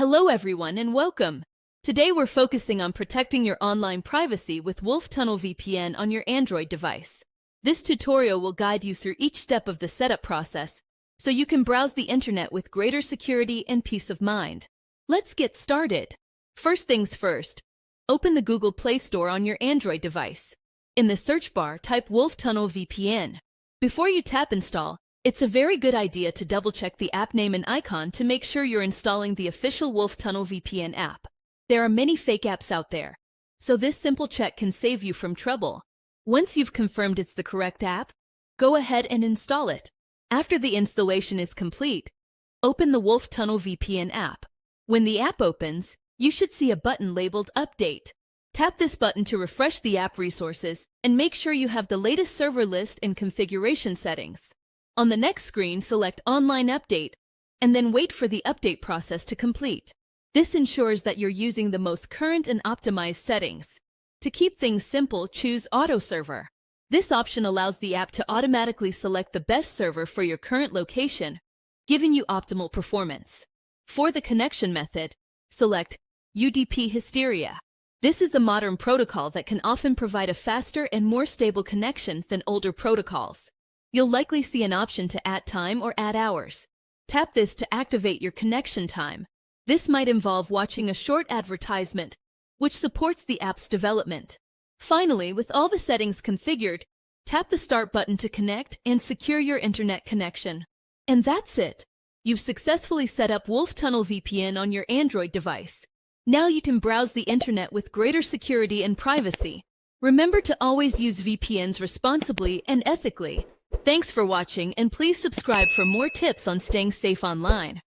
Hello everyone and welcome! Today we're focusing on protecting your online privacy with Wolf Tunnel VPN on your Android device. This tutorial will guide you through each step of the setup process, so you can browse the internet with greater security and peace of mind. Let's get started. First things first, open the Google Play Store on your Android device. In the search bar, type Wolf Tunnel VPN. Before you tap install, it's a very good idea to double-check the app name and icon to make sure you're installing the official Wolf Tunnel VPN app. There are many fake apps out there, so this simple check can save you from trouble. Once you've confirmed it's the correct app, go ahead and install it. After the installation is complete, open the Wolf Tunnel VPN app. When the app opens, you should see a button labeled Update. Tap this button to refresh the app resources and make sure you have the latest server list and configuration settings. On the next screen, select Online Update, and then wait for the update process to complete. This ensures that you're using the most current and optimized settings. To keep things simple, choose Auto Server. This option allows the app to automatically select the best server for your current location, giving you optimal performance. For the connection method, select UDP Hysteria. This is a modern protocol that can often provide a faster and more stable connection than older protocols. You'll likely see an option to add time or add hours. Tap this to activate your connection time. This might involve watching a short advertisement, which supports the app's development. Finally, with all the settings configured, tap the Start button to connect and secure your internet connection. And that's it! You've successfully set up Wolf Tunnel VPN on your Android device. Now you can browse the internet with greater security and privacy. Remember to always use VPNs responsibly and ethically. Thanks for watching, and please subscribe for more tips on staying safe online.